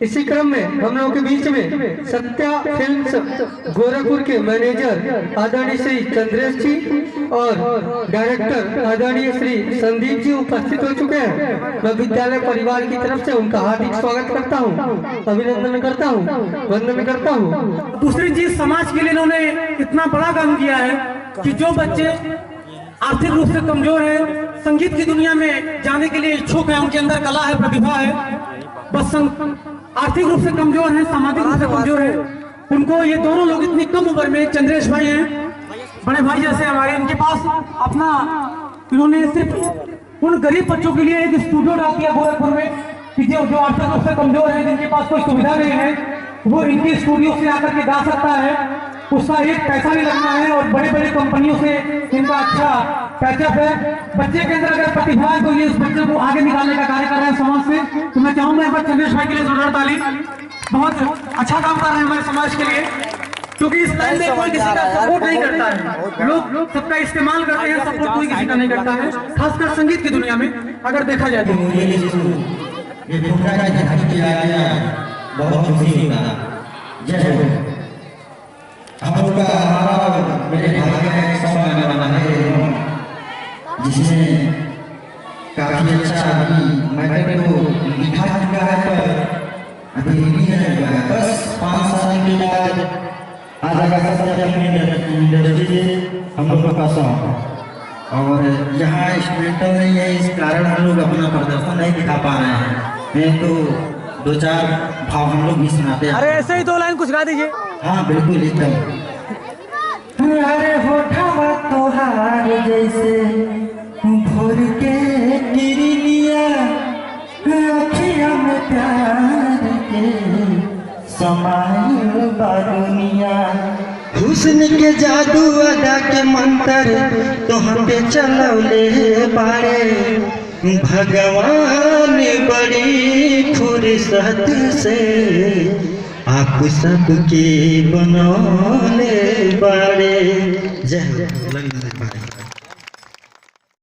इसी क्रम में हम लोगों के बीच में सत्या फिल्म्स गोरखपुर के मैनेजर आदरणीय श्री चंद्रेश जी और डायरेक्टर आदरणीय श्री संदीप जी उपस्थित हो चुके हैं। मैं विद्यालय परिवार की तरफ से उनका हार्दिक स्वागत करता हूं, अभिनंदन करता हूं, वंदन करता हूं। दूसरी चीज, समाज के लिए इन्होंने इतना बड़ा काम किया है कि जो बच्चे आर्थिक रूप से कमजोर हैं, संगीत की दुनिया में जाने के लिए इच्छुक हैं, उनके अंदर कला है, प्रतिभा है, बस आर्थिक रूप से कमजोर हैं, सामाजिक रूप से कमजोर हैं, उनको ये दोनों लोग इतनी कम उम्र में, चंद्रेश भाई हैं बड़े भाई जैसे हमारे, इनके पास अपना, इन्होंने सिर्फ उन गरीब बच्चों के लिए एक स्टूडियो डाल दिया गोरखपुर में कि जो आर्थिक रूप से कमजोर है, जिनके पास कोई सुविधा नहीं है, वो इनके स्टूडियो से आकर के गा सकता है, उसका एक पैसा नहीं लगना है और बड़े बड़े कंपनियों से इनका अच्छा पैचअप है। बच्चे के अंदर अगर प्रतिभा है तो ये इस बच्चे को आगे निकालने का कार्य कर रहे हैं समाज से। तो मैं चाहूंगा एक बार चंद्रेश भाई के लिए जोरदार ताली। बहुत अच्छा काम कर रहे हैं हमारे समाज के लिए, क्योंकि इस लाइन में कोई किसी का सपोर्ट नहीं करता है, लोग सबका इस्तेमाल करते हैं, सपोर्ट कोई किसी का नहीं करता है, खासकर संगीत की दुनिया में अगर देखा जाए तो। बहुत खुशी हुआ। जय हमारा मेरे भाई का एक सॉन्ग बना है जिसमें काफी अच्छा अभी मैटर को लिखा चुका है, पर अभी रिलीज नहीं हुआ है। बस 5 साल के बाद आ जाएगा सत्या इंडस्ट्री हम लोग का सॉन्ग। और यहाँ इंस्ट्रूमेंटल नहीं है, इस कारण हम लोग अपना प्रदर्शन नहीं दिखा पा रहे हैं, नहीं तो 2-4 भाव हम लोग भी सुनाते हैं। अरे ऐसे ही 2 लाइन कुछ गा दीजिए। हाँ बिल्कुल एकदम। अरे होठवा तोहार जैसे भोर के किरनिया, अखिया में प्यार के समाये बारुनिया, हुस्न के जादू अदा के मंत्र तोह पे चलौले बारे, भगवान बड़ी फुर्सत से आप सबके बनौले बारे। जय